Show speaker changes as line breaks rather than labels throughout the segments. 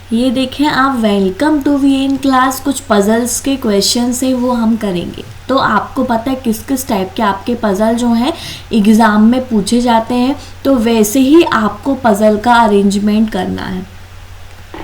ये देखें आप, वेलकम टू वीएन क्लास। कुछ पजल्स के क्वेश्चन है वो हम करेंगे। तो आपको पता है किस किस टाइप के आपके पजल जो हैं एग्ज़ाम में पूछे जाते हैं, तो वैसे ही आपको पजल का अरेंजमेंट करना है,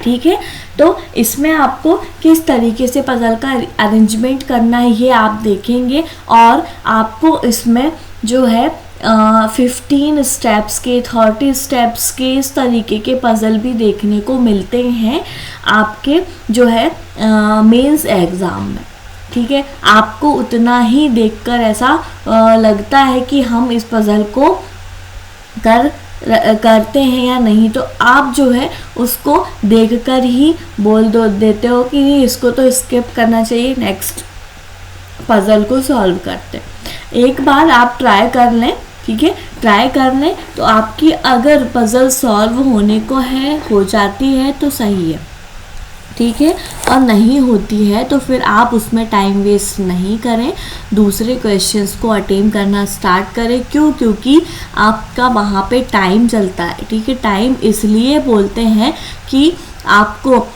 ठीक है। तो इसमें आपको किस तरीके से पजल का अरेंजमेंट करना है ये आप देखेंगे, और आपको इसमें जो है 15 स्टेप्स के, 30 स्टेप्स के इस तरीके के पज़ल भी देखने को मिलते हैं आपके जो है मेंस एग्ज़ाम में, ठीक है। आपको उतना ही देखकर ऐसा लगता है कि हम इस पज़ल को करते हैं या नहीं, तो आप जो है उसको देखकर ही देते हो कि इसको तो स्किप करना चाहिए, नेक्स्ट पज़ल को सॉल्व करते हैं। एक बार आप ट्राई कर लें, ठीक है, ट्राई कर लें तो आपकी अगर पज़ल सॉल्व होने को हो जाती है तो सही है, ठीक है, और नहीं होती है तो फिर आप उसमें टाइम वेस्ट नहीं करें, दूसरे क्वेश्चंस को अटेम्प्ट करना स्टार्ट करें। क्योंकि आपका वहाँ पे टाइम चलता है, ठीक है। टाइम इसलिए बोलते हैं कि आपको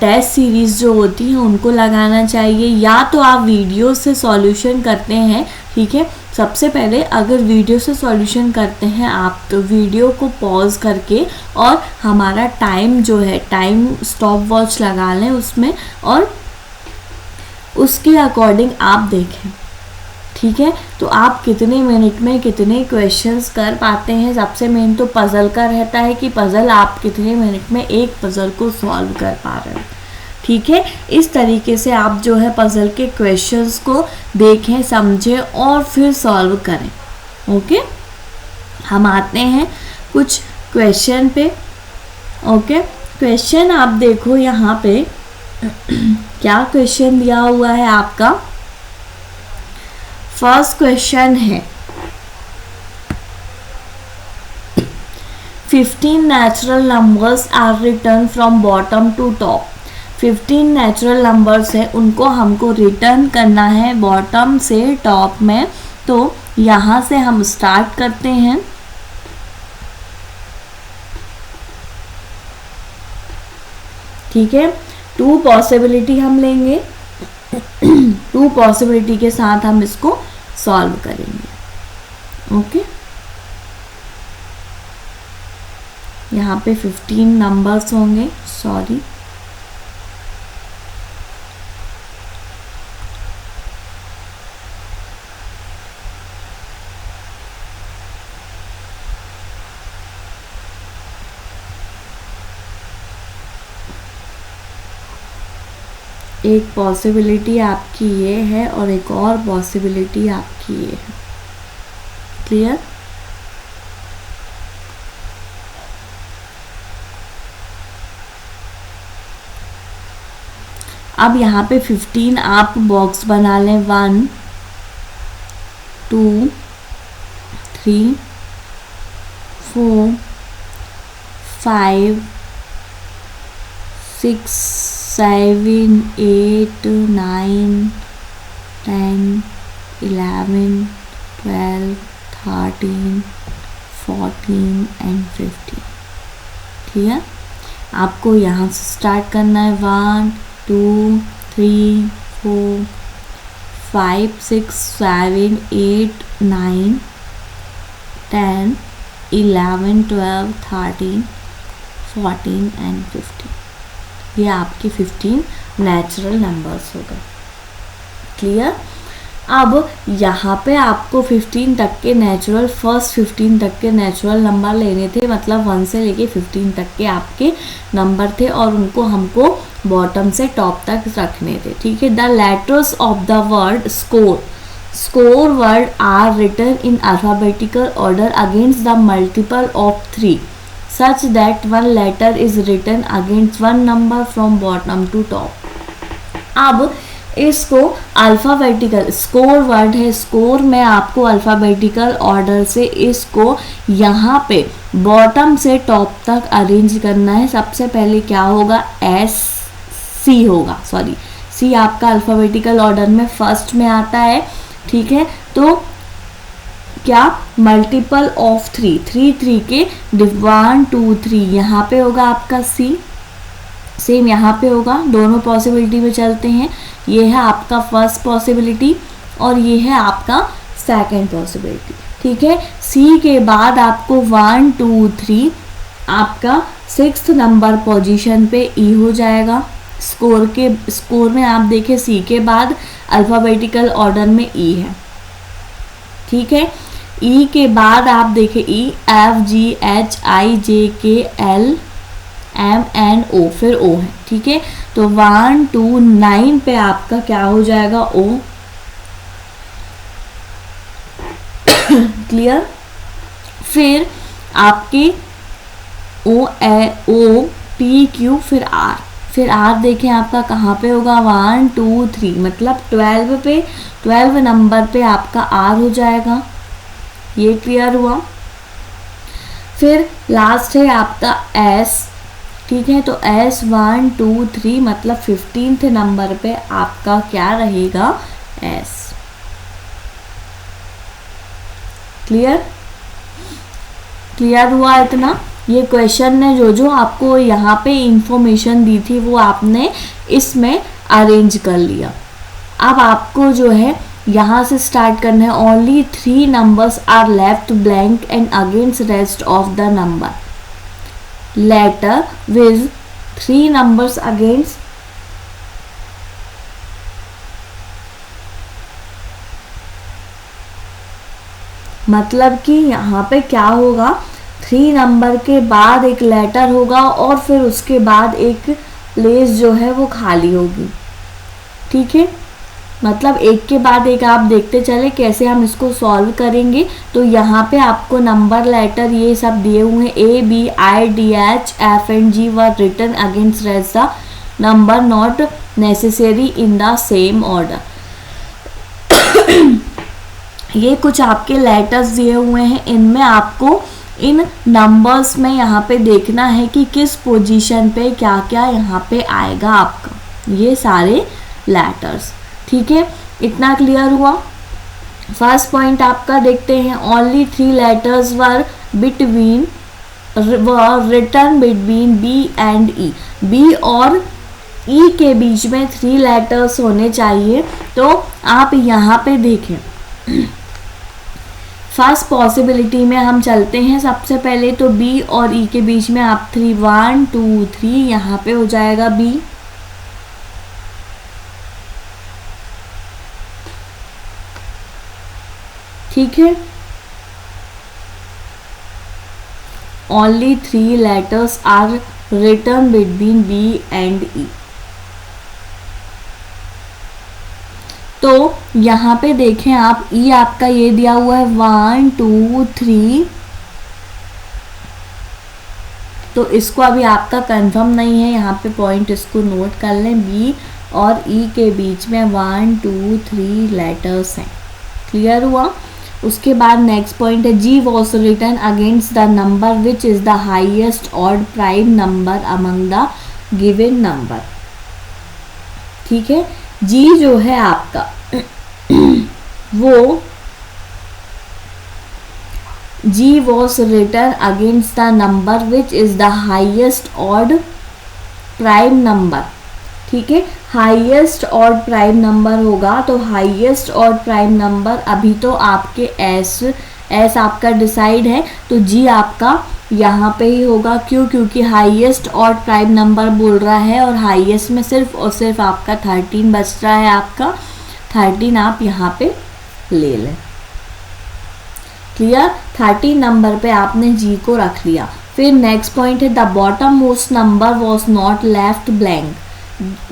टेस्ट सीरीज़ जो होती है उनको लगाना चाहिए, या तो आप वीडियो से सॉल्यूशन करते हैं, ठीक है। सबसे पहले अगर वीडियो से सॉल्यूशन करते हैं आप, तो वीडियो को पॉज करके और हमारा टाइम जो है, टाइम स्टॉप वॉच लगा लें उसमें, और उसके अकॉर्डिंग आप देखें, ठीक है। तो आप कितने मिनट में कितने क्वेश्चंस कर पाते हैं, सबसे मेन तो पज़ल का रहता है कि पज़ल आप कितने मिनट में एक पज़ल को सॉल्व कर पा रहे हैं, ठीक है। इस तरीके से आप जो है पज़ल के क्वेश्चंस को देखें, समझें और फिर सॉल्व करें, ओके। हम आते हैं कुछ क्वेश्चन पे, ओके। क्वेश्चन आप देखो यहाँ पे क्या क्वेश्चन दिया हुआ है आपका। फर्स्ट क्वेश्चन है 15 natural numbers are written from bottom to top. 15 natural numbers है, उनको हमको रिटर्न करना है बॉटम से टॉप में। तो यहाँ से हम स्टार्ट करते हैं, ठीक है। 2 पॉसिबिलिटी हम लेंगे, 2 पॉसिबिलिटी के साथ हम इसको सॉल्व करेंगे, ओके। यहाँ पे 15 नंबर्स होंगे, सॉरी, एक पॉसिबिलिटी आपकी ये है और एक और पॉसिबिलिटी आपकी ये है, क्लियर। अब यहाँ पे 15 आप बॉक्स बना लें, 1 2 3 4 5 6 7 8 9 10 11 12 13 14 एंड 15, ठीक है। आपको यहाँ से स्टार्ट करना है, 1 2 3 4 5 6 7 8 9 10 11 12 13 14 एंड 15, ये आपके 15 नेचुरल नंबर्स हो गए, क्लियर। अब यहाँ पे आपको 15 तक के नेचुरल, फर्स्ट 15 तक के नेचुरल नंबर लेने थे, मतलब 1 से लेके 15 तक के आपके नंबर थे, और उनको हमको बॉटम से टॉप तक रखने थे, ठीक है। The letters of the word score word are written in alphabetical order against the multiple of 3 such that one letter is written against one number from bottom to top। अब इसको alphabetical, score word है, score में आपको alphabetical order से इसको यहाँ पे bottom से टॉप तक अरेंज करना है। सबसे पहले क्या होगा, सी होगा, सॉरी सी आपका अल्फ़ाबेटिकल ऑर्डर में फर्स्ट में आता है, ठीक है। तो क्या, मल्टीपल ऑफ 3 के 1 2 3 यहाँ पे होगा आपका सी, सेम यहाँ पे होगा, दोनों पॉसिबिलिटी में चलते हैं। ये है आपका फर्स्ट पॉसिबिलिटी और ये है आपका सेकंड पॉसिबिलिटी, ठीक है। सी के बाद आपको 1 2 3 आपका 6th नंबर पोजीशन पे ई हो जाएगा। स्कोर में आप देखें सी के बाद अल्फ़ाबेटिकल ऑर्डर में ई है, ठीक है। ई के बाद आप देखें E F G H I जे के एल एम एन ओ, फिर ओ है, ठीक है। तो 1 2 9 पे आपका क्या हो जाएगा, ओ। क्लियर। फिर आपके ओ पी क्यू फिर आर देखें आपका कहाँ पे होगा, 1 2 3 मतलब 12 नंबर पे आपका आर हो जाएगा। ये क्लियर हुआ। फिर लास्ट है आपका एस, ठीक है। तो एस 1 2 3 मतलब 15th नंबर पे आपका क्या रहेगा, एस। क्लियर हुआ इतना। ये क्वेश्चन ने जो आपको यहाँ पे इंफॉर्मेशन दी थी वो आपने इसमें अरेंज कर लिया। अब आपको जो है यहाँ से स्टार्ट करना है। Only 3 numbers are left blank and against rest of the number. Letter with 3 numbers against मतलब कि यहाँ पे क्या होगा, 3 नंबर के बाद एक लेटर होगा और फिर उसके बाद एक प्लेस जो है वो खाली होगी, ठीक है। मतलब एक के बाद एक आप देखते चले कैसे हम इसको सॉल्व करेंगे। तो यहाँ पे आपको नंबर लेटर ये सब दिए हुए हैं, A B I D H F and G were written against rest the number not necessary in the same order. ये कुछ आपके लेटर्स दिए हुए हैं, इनमें आपको इन नंबर्स में यहाँ पे देखना है कि किस पोजीशन पे क्या क्या यहाँ पे आएगा आपका, ये सारे लेटर्स, ठीक है। इतना क्लियर हुआ। फर्स्ट पॉइंट आपका देखते हैं, only 3 letters were written between B and E. B और ई के बीच में 3 लेटर्स होने चाहिए। तो आप यहाँ पे देखें, फर्स्ट पॉसिबिलिटी में हम चलते हैं। सबसे पहले तो बी और ई के बीच में आप 3 1 2 3 यहाँ पे हो जाएगा बी, ठीक है। Only 3 letters are written between B and E. तो यहाँ पे देखें आप, ई आपका ये दिया हुआ है 1 2 3, तो इसको अभी आपका कंफर्म नहीं है, यहाँ पे पॉइंट इसको नोट कर लें। बी और ई के बीच में 1 2 3 लेटर्स हैं। क्लियर हुआ। उसके बाद नेक्स्ट पॉइंट है, G was written against the number which is the highest odd prime number among the given number, ठीक है। जी जो है आपका वो G was written against the number which is the highest odd prime number, ठीक है। Highest odd prime number होगा तो हाईएस्ट ऑड प्राइम नंबर अभी तो आपके एस आपका डिसाइड है, तो जी आपका यहाँ पे ही होगा। क्यों? क्योंकि हाईएस्ट ऑड प्राइम नंबर बोल रहा है और हाईएस्ट में सिर्फ और सिर्फ आपका 13 बच रहा है। आपका 13 आप यहाँ पे ले लें। क्लियर। 13 नंबर पे आपने जी को रख लिया। फिर नेक्स्ट पॉइंट है, the bottom most number was not left blank.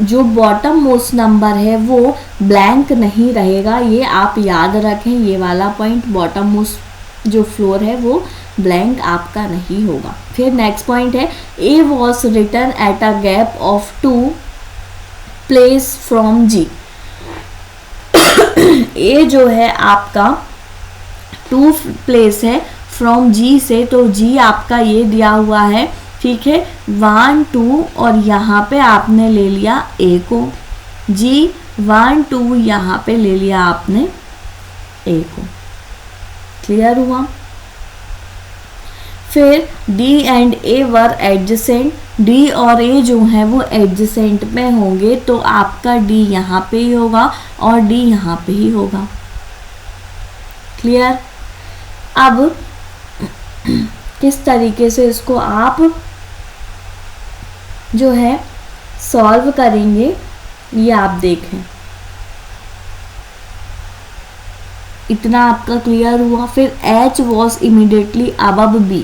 जो बॉटम मोस्ट नंबर है वो ब्लैंक नहीं रहेगा, ये आप याद रखें। ये वाला पॉइंट, बॉटम मोस्ट जो फ्लोर है वो ब्लैंक आपका नहीं होगा। फिर नेक्स्ट पॉइंट है, A was written at a gap of 2 place from G. A जो है आपका 2 प्लेस है फ्रॉम जी से, तो जी आपका ये दिया हुआ है, ठीक है। 1 2 और यहाँ पे आपने ले लिया ए को, जी 1 2 यहाँ पे ले लिया आपने ए को। क्लियर हुआ। फिर D and A were adjacent D और ए जो है वो एडजेसेंट में होंगे, तो आपका डी यहाँ पे ही होगा और डी यहाँ पे ही होगा। क्लियर? अब किस तरीके से इसको आप जो है सॉल्व करेंगे ये आप देखें। इतना आपका क्लियर हुआ। फिर H was immediately above B,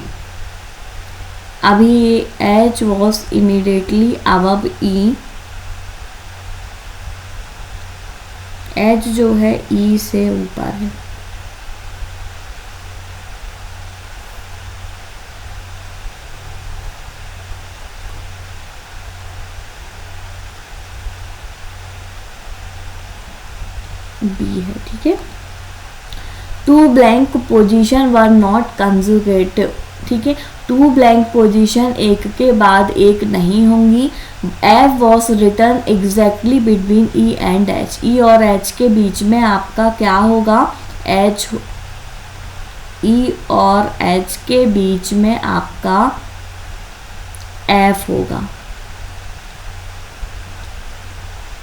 अभी ये H was immediately above E, H जो है E से ऊपर है। B है, ठीक है। Two blank position were not conjugative, ठीक है। टू ब्लैंक पोजीशन एक के बाद एक नहीं होंगी। F was return exactly between E and H, E और H के बीच में आपका क्या होगा? H, E और H के बीच में आपका F होगा,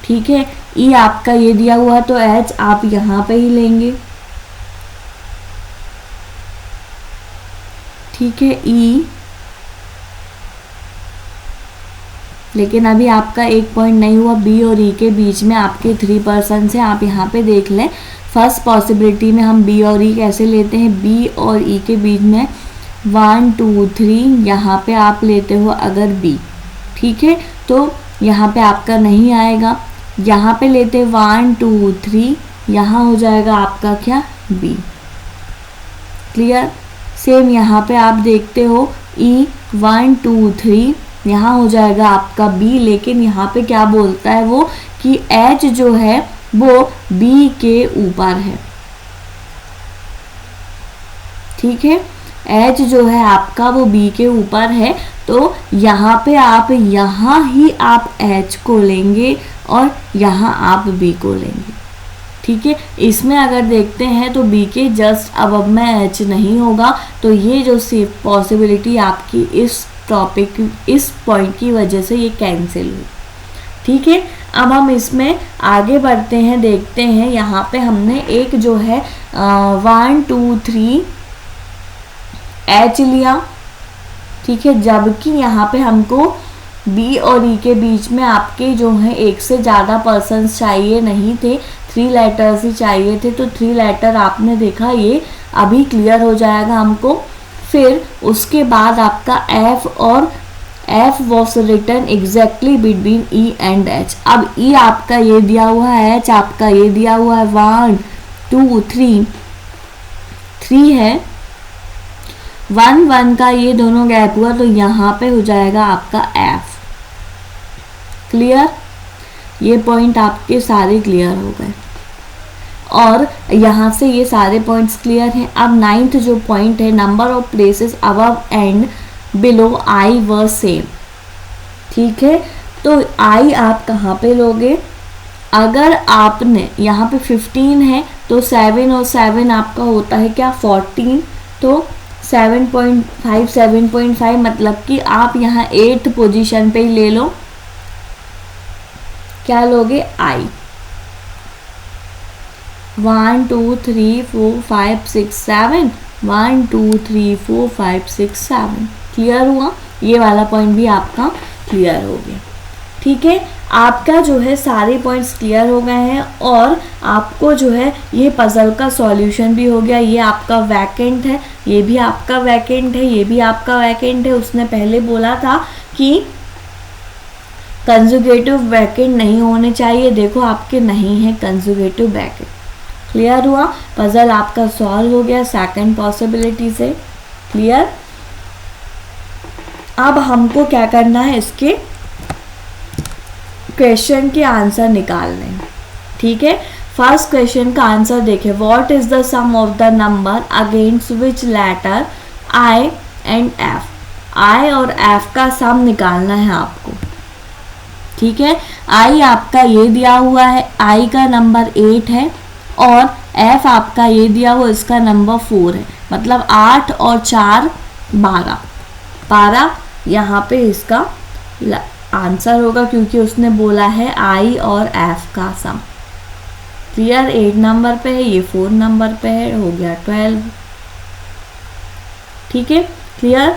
ठीक है। E आपका ये दिया हुआ तो H आप यहाँ पे ही लेंगे, ठीक है। E, लेकिन अभी आपका एक पॉइंट नहीं हुआ। B और E के बीच में आपके 3 पर्सन है, आप यहाँ पे देख लें। फर्स्ट पॉसिबिलिटी में हम B और E कैसे लेते हैं? B और E के बीच में 1 2 3, यहाँ पे आप लेते हो अगर B, ठीक है, तो यहाँ पे आपका नहीं आएगा। यहाँ पे लेते 1 2 3, यहाँ हो जाएगा आपका क्या? B। क्लियर? सेम यहाँ पे आप देखते हो E 1 2 3, यहाँ हो जाएगा आपका B, लेकिन यहाँ पे क्या बोलता है वो कि H जो है वो B के ऊपर है, ठीक है। H जो है आपका वो B के ऊपर है, तो यहाँ पे आप यहाँ ही आप H को लेंगे और यहाँ आप B को लेंगे, ठीक है। इसमें अगर देखते हैं तो B के जस्ट अबव में H नहीं होगा, तो ये जो सिर्फ पॉसिबिलिटी आपकी इस टॉपिक, इस पॉइंट की वजह से ये कैंसिल हुई, ठीक है। अब हम इसमें आगे बढ़ते हैं, देखते हैं। यहाँ पे हमने एक जो है 1 2 3 H लिया, ठीक है, जबकि यहाँ पे हमको B और E के बीच में आपके जो है एक से ज़्यादा पर्सन्स चाहिए नहीं थे, 3 लेटर्स ही चाहिए थे। तो 3 लेटर आपने देखा, ये अभी क्लियर हो जाएगा हमको। फिर उसके बाद आपका F और F was return exactly between E and H। अब E आपका ये दिया हुआ है, H आपका ये दिया हुआ है, 1 2 3 3 है, 1 1 का ये दोनों गैप हुआ, तो यहाँ पे हो जाएगा आपका F। क्लियर? ये पॉइंट आपके सारे क्लियर हो गए और यहाँ से ये सारे पॉइंट्स क्लियर हैं। अब 9th जो पॉइंट है, number of places above and below I were same, ठीक है। तो I आप कहाँ पे लोगे? अगर आपने यहाँ पे 15 है तो 7 और 7 आपका होता है क्या? 14, तो 7.5 7.5, मतलब कि आप यहाँ 8th पोजीशन पे ही ले लो। क्या लोगे? I। 1 2 3 4 5 6 7, 1 2 3 4 5 6 7। क्लियर हुआ? ये वाला पॉइंट भी आपका क्लियर हो गया, ठीक है। आपका जो है सारे पॉइंट्स क्लियर हो गए हैं और आपको जो है ये पजल का सॉल्यूशन भी हो गया। ये आपका वैकेंट है, ये भी आपका वैकेंट है, ये भी आपका वैकेंट है। उसने पहले बोला था कि कंजुगेटिव वैकेंट नहीं होने चाहिए, देखो आपके नहीं है कंजुगेटिव वैकेंट। क्लियर हुआ? पजल आपका सॉल्व हो गया सेकंड पॉसिबिलिटी से। क्लियर? अब हमको क्या करना है, इसके क्वेश्चन के आंसर निकालने हैं, ठीक है। फर्स्ट क्वेश्चन का आंसर देखें, what is the sum of the number against which letter I and F। I और F का सम निकालना है आपको, ठीक है। I आपका ये दिया हुआ है, I का नंबर 8 है और F आपका ये दिया हुआ, इसका नंबर 4 है, मतलब 8 और 4 12 12 यहाँ पे इसका आंसर होगा, क्योंकि उसने बोला है आई और एफ का सम। क्लियर? 8 नंबर पे है, ये 4 नंबर पे है, हो गया 12। ठीक है, क्लियर?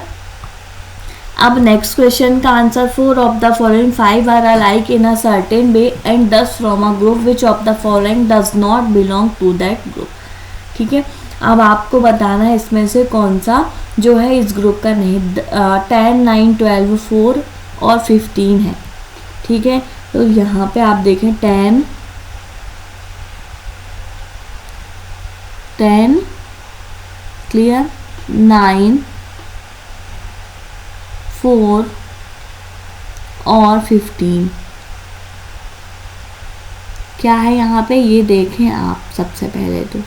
अब नेक्स्ट क्वेश्चन का answer, 4 of the following 5 are alike in a certain way and 10 from a group which of the following does not belong to that group. ठीक है, अब आपको बताना है इसमें से कौन सा जो है इस ग्रुप का नहीं। 10, 9, 12, 4 और 15 है। ठीक है, तो यहाँ पे आप देखें 10, क्लियर, 9, 4 और 15 क्या है यहाँ पे, ये देखें आप सबसे पहले तो।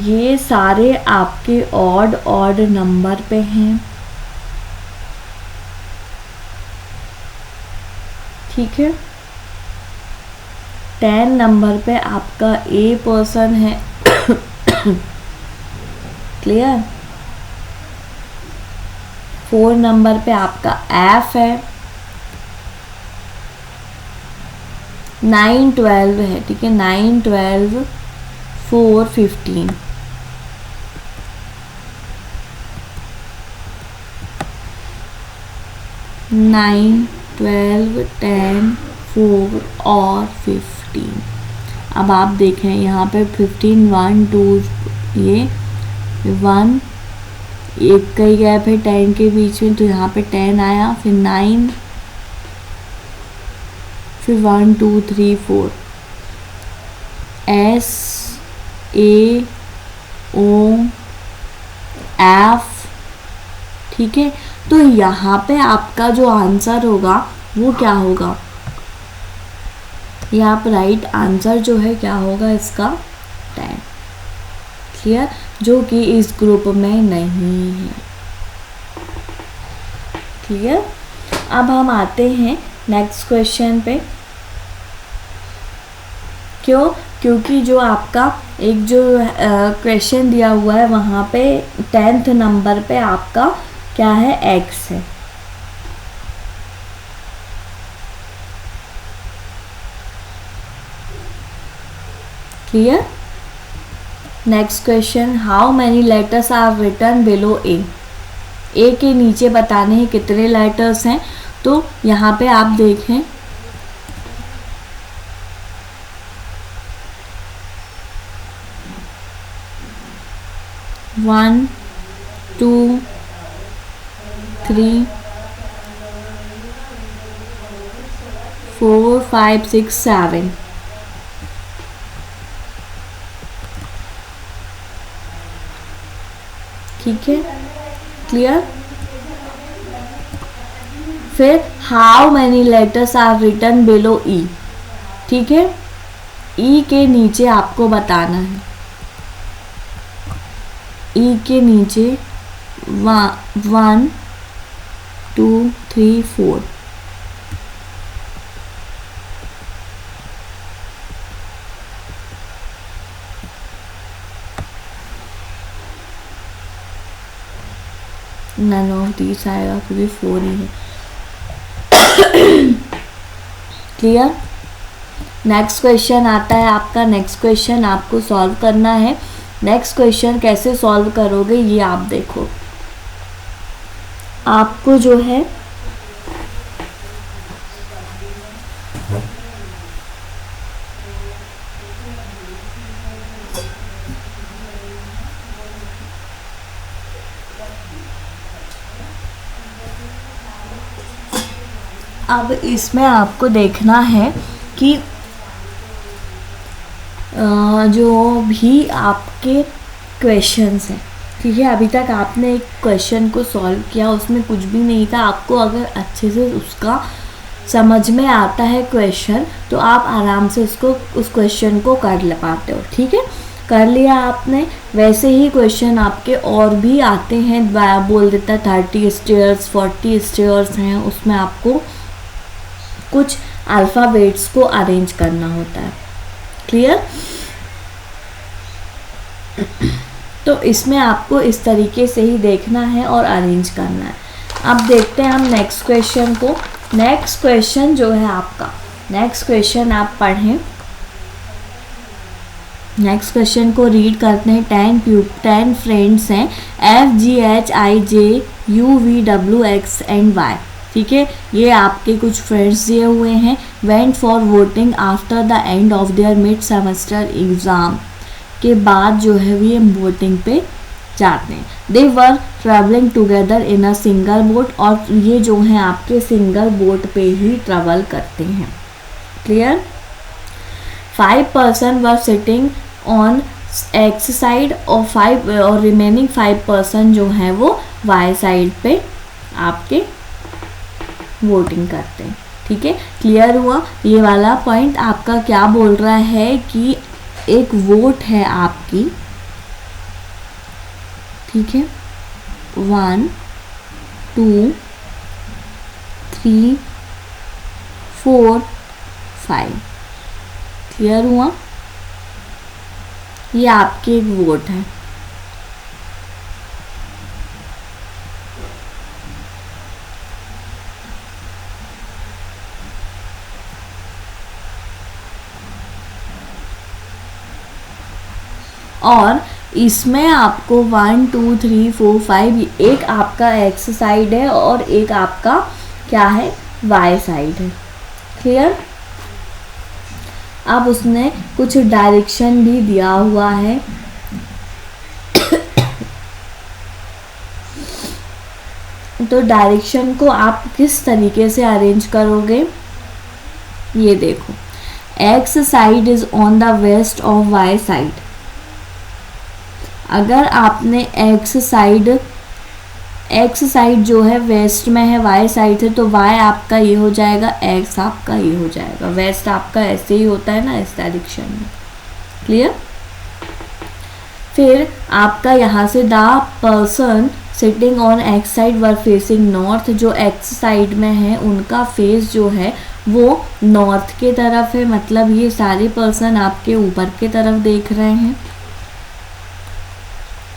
ये सारे आपके ऑड नंबर पे हैं। ठीक है, 10 नंबर पे आपका ए पर्सन है। क्लियर? 4 नंबर पे आपका एफ है। 9, 12 है। ठीक है, 9, 12, 4, 15। नाइन, 12, 10, 4 और 15। अब आप देखें यहाँ पे 15, 1, 2, ये 1, एक का ही गैप है 10 के बीच में, तो यहाँ पे 10 आया, फिर 9, फिर 1, 2, 3, 4। एस, ए, ओ, एफ। ठीक है, तो यहाँ पे आपका जो आंसर होगा वो क्या होगा, यहाँ पर राइट आंसर जो है क्या होगा इसका, 10। क्लियर? जो कि इस ग्रुप में नहीं है। क्लियर? अब हम आते हैं नेक्स्ट क्वेश्चन पे। क्यों? क्योंकि जो आपका एक जो क्वेश्चन दिया हुआ है वहाँ पे 10th नंबर पे आपका क्या है, एक्स है। Clear? Next question, how many letters are written below A. A के नीचे बताने हैं कितने लेटर्स हैं। तो यहाँ पे आप देखें 1, 2, 3, 4, 5, 6, 7। ठीक है, क्लियर? फिर how many letters are written below E. ठीक है, ई के नीचे आपको बताना है, ई के नीचे 1, 2, 3, 4। नन ऑफ दीस आएगा क्योंकि 4 ही है। क्लियर? नेक्स्ट क्वेश्चन आता है आपका। नेक्स्ट क्वेश्चन आपको सॉल्व करना है। नेक्स्ट क्वेश्चन कैसे सॉल्व करोगे ये आप देखो। आपको जो है अब इसमें आपको देखना है कि जो भी आपके क्वेश्चंस हैं, ठीक है, अभी तक आपने एक क्वेश्चन को सॉल्व किया, उसमें कुछ भी नहीं था। आपको अगर अच्छे से उसका समझ में आता है क्वेश्चन तो आप आराम से उसको उस क्वेश्चन को कर पाते हो। ठीक है, कर लिया आपने। वैसे ही क्वेश्चन आपके और भी आते हैं, बोल देता 30 स्टेयर्स 40 स्टेयर्स हैं, उसमें आपको कुछ अल्फ़ाबेट्स को अरेंज करना होता है। क्लियर? तो इसमें आपको इस तरीके से ही देखना है और अरेंज करना है। अब देखते हैं हम नेक्स्ट क्वेश्चन को। नेक्स्ट क्वेश्चन जो है आपका, नेक्स्ट क्वेश्चन आप पढ़ें। नेक्स्ट क्वेश्चन को रीड करते हैं। 10 फ्रेंड्स हैं, FGHIJUVWX एंड Y। ठीक है, ये आपके कुछ फ्रेंड्स दिए हुए हैं। Went for voting after the end of their mid semester exam, के बाद जो है ये वोटिंग पे जाते हैं। They were travelling together in a single boat, और ये जो हैं आपके सिंगल बोट पे ही ट्रेवल करते हैं। Clear? 5 person were sitting on X side और रिमेनिंग 5 पर्सन जो हैं वो वाई साइड पे आपके वोटिंग करते हैं। ठीक है, क्लियर हुआ? ये वाला पॉइंट आपका क्या बोल रहा है कि एक वोट है आपकी, ठीक है, 1 2 3 4 5। क्लियर हुआ? ये आपकी एक वोट है। और इसमें आपको 1 2 3 4 5 एक आपका एक्स साइड है और एक आपका क्या है, वाई साइड है। क्लियर? अब उसने कुछ डायरेक्शन भी दिया हुआ है। तो डायरेक्शन को आप किस तरीके से अरेंज करोगे, ये देखो। X side is on the west of Y side. अगर आपने एक्स साइड जो है वेस्ट में है, वाई साइड है, तो वाई आपका ये हो जाएगा, एक्स आपका ये हो जाएगा। वेस्ट आपका ऐसे ही होता है ना, इस डायरेक्शन में। क्लियर? फिर आपका यहाँ से the person sitting on X side were facing north, जो एक्स साइड में है उनका फेस जो है वो नॉर्थ के तरफ है, मतलब ये सारे पर्सन आपके ऊपर के तरफ देख रहे हैं।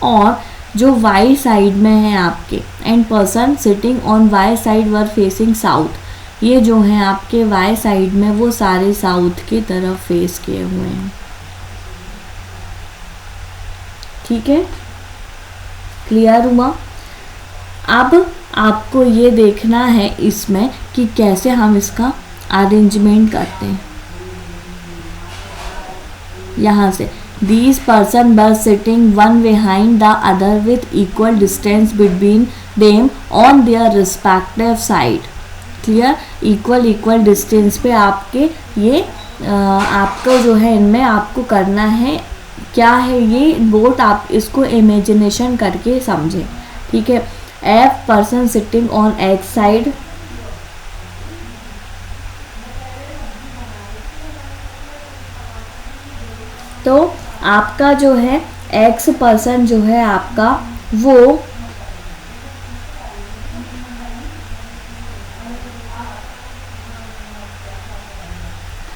और जो वाई साइड में है आपके, and person sitting on Y side were facing south, ये जो है आपके वाई साइड में वो सारे साउथ की तरफ फेस किए हुए हैं। ठीक है, क्लियर हुआ? अब आपको ये देखना है इसमें कि कैसे हम इसका अरेंजमेंट करते हैं। यहाँ से These person were sitting one behind the other with equal distance between them on their respective side. Clear? equal distance पे आपके ये आपका जो है इनमें आपको करना है क्या है, ये बोट आप इसको इमेजिनेशन करके समझें। ठीक है, F person sitting on X side, तो आपका जो है एक्स पर्सन जो है आपका वो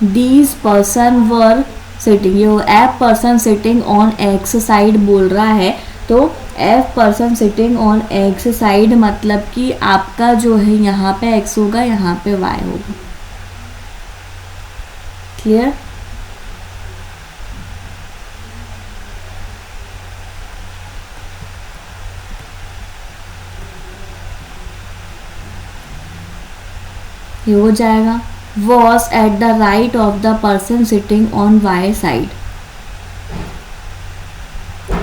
दीज पर्सन वर सिटिंग, ये F person sitting on X side बोल रहा है, तो F person sitting on X side मतलब कि आपका जो है यहाँ पे एक्स होगा, यहाँ पे वाई होगा। क्लियर? ये हो जाएगा। was at the right of the person sitting on y side,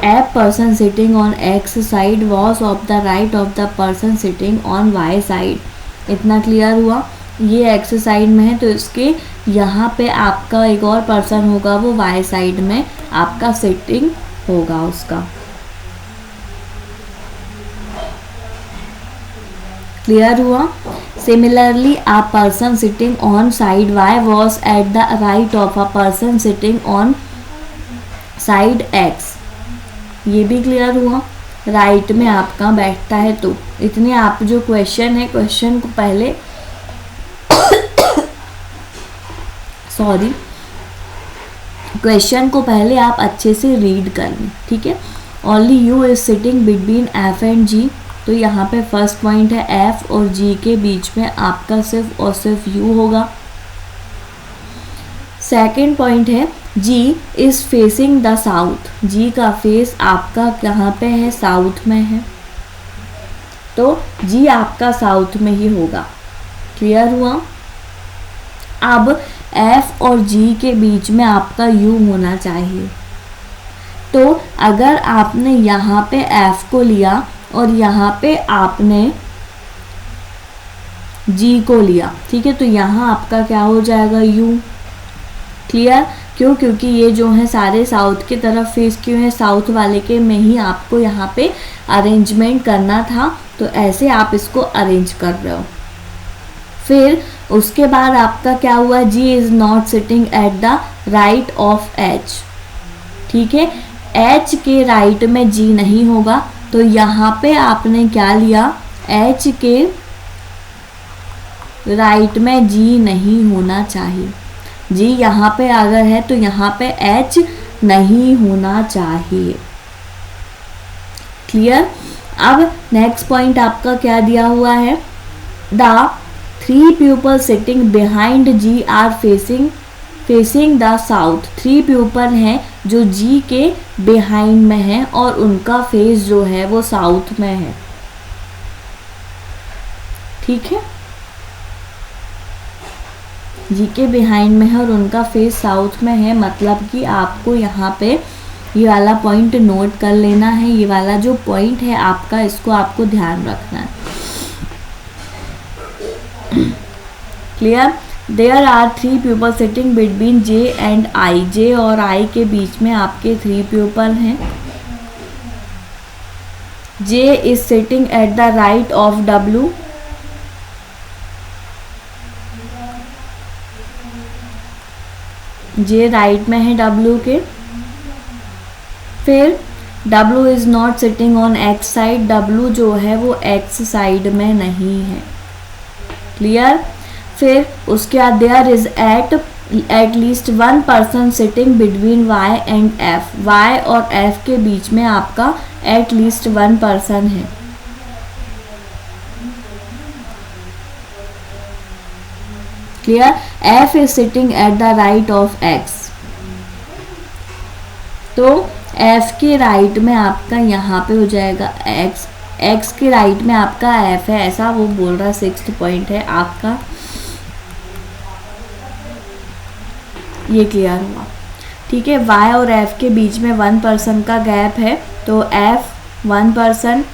a person sitting on x side was of the right of the person sitting on y side। इतना clear हुआ? ये x side में है तो इसके यहाँ पे आपका एक और पर्सन होगा, वो y साइड में आपका सिटिंग होगा उसका। क्लियर हुआ? Similarly, a person sitting on side y was at the right of a person sitting on side x। ये भी क्लियर हुआ? राइट में आपका बैठता है तो इतने आप जो क्वेश्चन है, क्वेश्चन को पहले सॉरी, क्वेश्चन को पहले आप अच्छे से रीड कर लें, ठीक है। Only U is sitting between F and G, तो यहाँ पे फर्स्ट पॉइंट है एफ और जी के बीच में आपका सिर्फ और सिर्फ यू होगा। सेकेंड पॉइंट है जी इज फेसिंग द साउथ, जी का फेस आपका कहाँ पे है, साउथ में है, तो जी आपका साउथ में ही होगा। क्लियर हुआ। अब एफ और जी के बीच में आपका यू होना चाहिए, तो अगर आपने यहाँ पे एफ को लिया और यहाँ पे आपने जी को लिया, ठीक है, तो यहाँ आपका क्या हो जाएगा, यू। क्लियर। क्यों? क्योंकि ये जो है सारे साउथ की तरफ फेस क्यों है, साउथ वाले के में ही आपको यहाँ पे अरेंजमेंट करना था, तो ऐसे आप इसको अरेंज कर रहे हो। फिर उसके बाद आपका क्या हुआ, G is not sitting at the right of H, ठीक है, एच के राइट में जी नहीं होगा, तो यहाँ पे आपने क्या लिया, एच के राइट में जी नहीं होना चाहिए, जी यहाँ पे अगर है तो यहाँ पे एच नहीं होना चाहिए। क्लियर। अब नेक्स्ट पॉइंट आपका क्या दिया हुआ है, the three people sitting behind G are facing the south, three people हैं जो जी के बिहाइंड में है और उनका फेस जो है वो साउथ में है, ठीक है, जी के बिहाइंड में है और उनका फेस साउथ में है, मतलब कि आपको यहाँ पे ये वाला पॉइंट नोट कर लेना है, ये वाला जो पॉइंट है आपका, इसको आपको ध्यान रखना है। Clear. There are three people sitting between J and I, J और आई के बीच में आपके थ्री पीपल हैं। J is sitting at the right of W, J right में है डब्ल्यू के। फिर W is not sitting on X side, W जो है वो एक्स साइड में नहीं है। क्लियर। फिर उसके बाद there is at least one person sitting between Y and F, Y और एफ के बीच में आपका एट लीस्ट वन पर्सन है। Clear. F is sitting at the right of X, तो एफ के राइट में आपका यहाँ पे हो जाएगा एक्स, एक्स के राइट में आपका एफ है, ऐसा वो बोल रहा है। सिक्स्थ पॉइंट है आपका ये। क्लियर हुआ। ठीक है। वाई और एफ के बीच में वन पर्सन का गैप है, तो एफ वन पर्सन,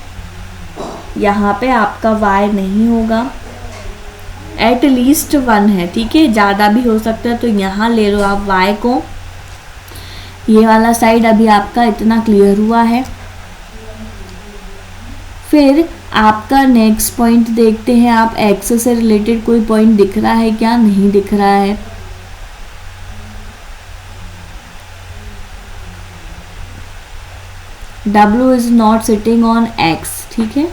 यहाँ पे आपका वाई नहीं होगा, एट लीस्ट वन है। ठीक है, ज़्यादा भी हो सकता है, तो यहाँ ले लो आप वाई को। ये वाला साइड अभी आपका इतना क्लियर हुआ है। फिर आपका नेक्स्ट पॉइंट देखते हैं, आप एक्स से रिलेटेड कोई पॉइंट दिख रहा है क्या? नहीं दिख रहा है। W is not sitting on X, ठीक है।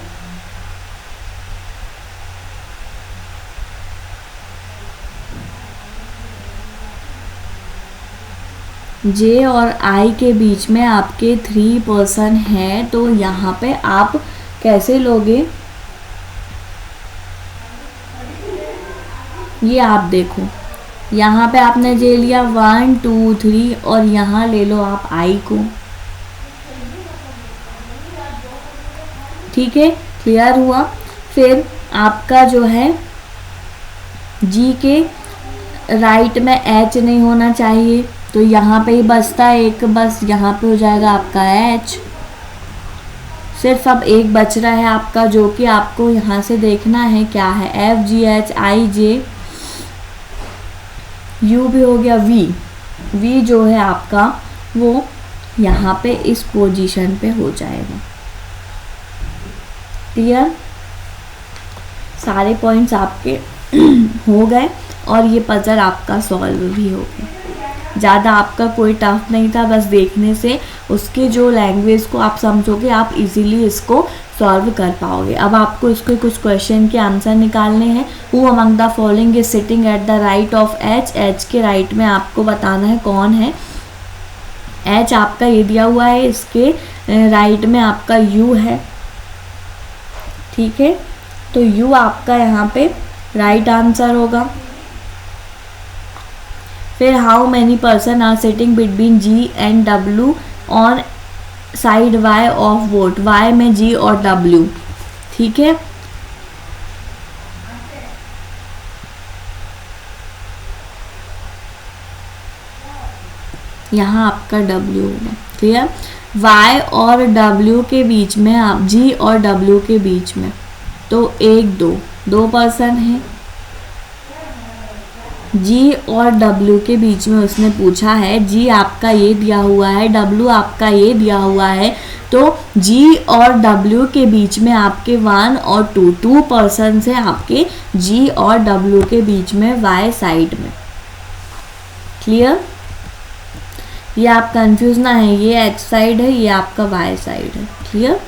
J और I के बीच में आपके थ्री पर्सन हैं, तो यहाँ पे आप कैसे लोगे? ये आप देखो, यहाँ पे आपने J लिया 1 2 3 और यहाँ ले लो आप I को। ठीक है, क्लियर हुआ। फिर आपका जो है G के राइट में H नहीं होना चाहिए, तो यहाँ पे ही बचता है एक, बस यहाँ पे हो जाएगा आपका H। सिर्फ अब एक बच रहा है आपका, जो कि आपको यहाँ से देखना है क्या है। F G H I J, U भी हो गया, V जो है आपका वो यहाँ पे इस पोजीशन पे हो जाएगा। क्लियर, सारे पॉइंट्स आपके हो गए और ये पजल आपका सॉल्व भी हो गया। ज़्यादा आपका कोई टफ नहीं था, बस देखने से उसके जो लैंग्वेज को आप समझोगे, आप इजीली इसको सॉल्व कर पाओगे। अब आपको इसके कुछ क्वेश्चन के आंसर निकालने हैं। Who among the following is sitting at the right of H, H के राइट में आपको बताना है कौन है। एच आपका ये दिया हुआ है, इसके राइट में आपका यू है, ठीक है, तो यू आपका यहाँ पे राइट आंसर होगा। फिर how many person are sitting between G and W on side Y of boat, Y में जी और डब्ल्यू, ठीक है। यहाँ आपका डब्ल्यू होगा, क्लियर। वाई और डब्ल्यू के बीच में, आप जी और डब्ल्यू के बीच में तो एक दो पर्सन हैं। जी और डब्ल्यू के बीच में उसने पूछा है, जी आपका ये दिया हुआ है, डब्ल्यू आपका ये दिया हुआ है, तो जी और डब्ल्यू के बीच में आपके 1 और 2 पर्सन है आपके जी और डब्ल्यू के बीच में वाई साइड में, क्लियर। ये आप कंफ्यूज ना है, ये एच साइड है, ये आपका वाई साइड है, क्लियर।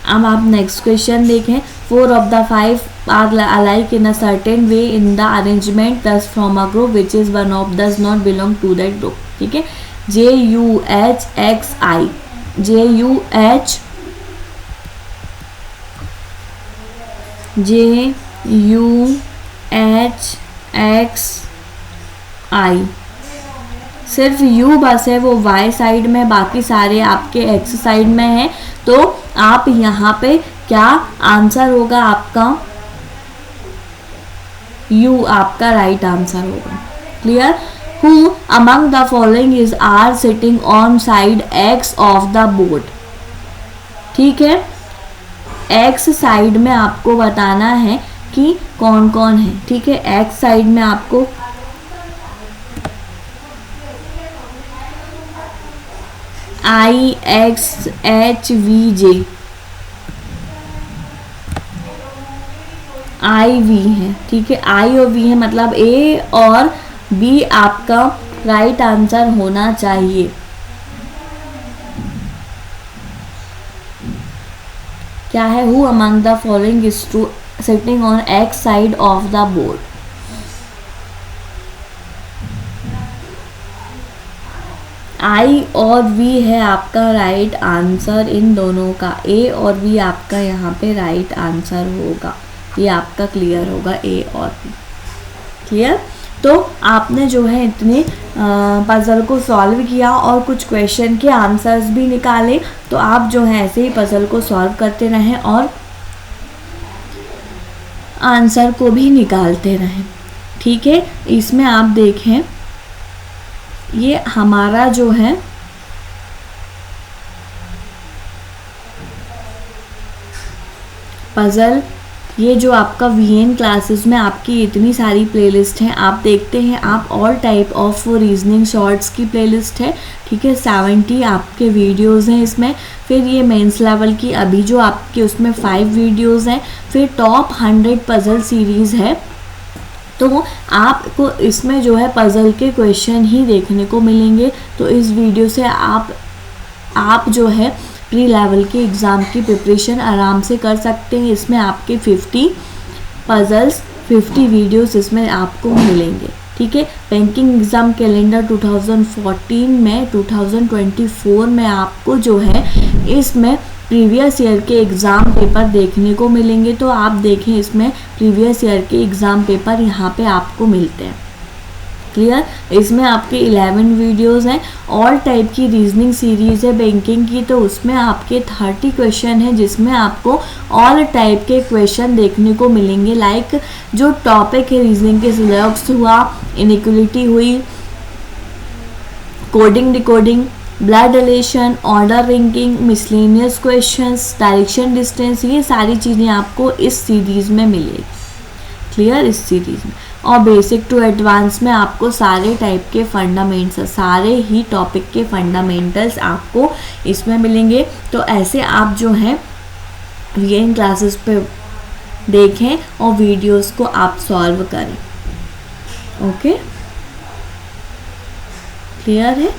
अब आप नेक्स्ट क्वेश्चन देखें। 4 of the 5 are alike in a certain way in the arrangement, thus from a group which is one of does not belong to that group, ठीक है। JUHXI, JUHXI, सिर्फ U बस है वो Y side में, बाकी सारे आपके X साइड में है। तो आप यहाँ पे क्या आंसर होगा आपका, U आपका राइट आंसर होगा, clear. Who among the following is are sitting on side X of the board, ठीक है। X साइड में आपको बताना है कि कौन कौन है, ठीक है। X साइड में आपको IXHVJ IV है, ठीक है। I और V है, मतलब A और B आपका राइट आंसर होना चाहिए। क्या है, who among the following is two sitting on X side of the board. I और V है आपका राइट आंसर इन दोनों का, A और B आपका यहाँ पे राइट आंसर होगा, ये आपका क्लियर होगा A और B, क्लियर। तो आपने जो है इतने पज़ल को सॉल्व किया और कुछ क्वेश्चन के आंसर्स भी निकाले, तो आप जो है ऐसे ही पज़ल को सॉल्व करते रहें और आंसर को भी निकालते रहें, ठीक है। इसमें आप देखें, ये हमारा जो है पज़ल, ये जो आपका VN क्लासेस में आपकी इतनी सारी प्लेलिस्ट हैं, आप देखते हैं आप all type of reasoning shorts की प्लेलिस्ट है, ठीक है। 70 आपके वीडियोस हैं इसमें। फिर ये मेंस लेवल की अभी जो आपके उसमें 5 वीडियोस हैं। फिर टॉप 100 पज़ल सीरीज़ है, तो आपको इसमें जो है पज़ल के क्वेश्चन ही देखने को मिलेंगे। तो इस वीडियो से आप जो है प्री लेवल के एग्ज़ाम की प्रिपरेशन आराम से कर सकते हैं। इसमें आपके 50 पज़ल्स, 50 वीडियोस इसमें आपको मिलेंगे, ठीक है। बैंकिंग एग्ज़ाम कैलेंडर 2014 में 2024 में आपको जो है इसमें प्रीवियस ईयर के एग्ज़ाम पेपर देखने को मिलेंगे। तो आप देखें, इसमें प्रीवियस ईयर के एग्ज़ाम पेपर यहाँ पे आपको मिलते हैं, क्लियर। इसमें आपके 11 वीडियोस हैं। ऑल टाइप की रीजनिंग सीरीज़ है बैंकिंग की, तो उसमें आपके 30 क्वेश्चन हैं, जिसमें आपको ऑल टाइप के क्वेश्चन देखने को मिलेंगे। लाइक जो टॉपिक है रीजनिंग के, सिलेक्स हुआ, इनइक्वलिटी हुई, coding decoding, blood relation, order ranking, miscellaneous questions, direction distance, ये सारी चीज़ें आपको इस सीरीज़ में मिलेगी, क्लियर, इस सीरीज़ में। और बेसिक टू एडवांस में आपको सारे टाइप के फंडामेंट्स, सारे ही टॉपिक के फंडामेंटल्स आपको इसमें मिलेंगे। तो ऐसे आप जो हैं VN क्लासेस पे देखें और वीडियोस को आप सॉल्व करें, ओके, क्लियर है।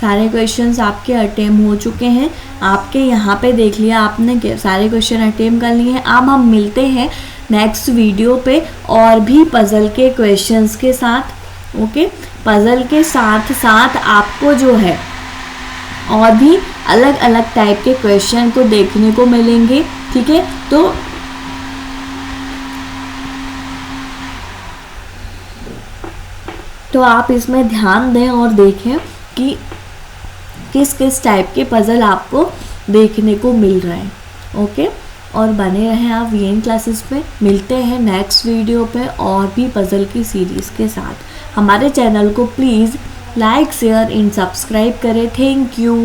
सारे क्वेश्चंस आपके अटेम्प्ट हो चुके हैं। आपके यहाँ पे देख लिया आपने सारे क्वेश्चन अटेम्प्ट कर लिए हैं। अब हम मिलते हैं नेक्स्ट वीडियो पे और भी पज़ल के क्वेश्चंस के साथ। ओके, पज़ल के साथ साथ आपको जो है और भी अलग अलग टाइप के क्वेश्चन को देखने को मिलेंगे। ठीक है, तो आप इसमें ध्यान दें और देखें कि किस किस टाइप के पज़ल आपको देखने को मिल रहे हैं। ओके, और बने रहें आप वीएन क्लासेस पे। मिलते हैं नेक्स्ट वीडियो पे और भी पज़ल की सीरीज़ के साथ। हमारे चैनल को please like share and subscribe करें। Thank you.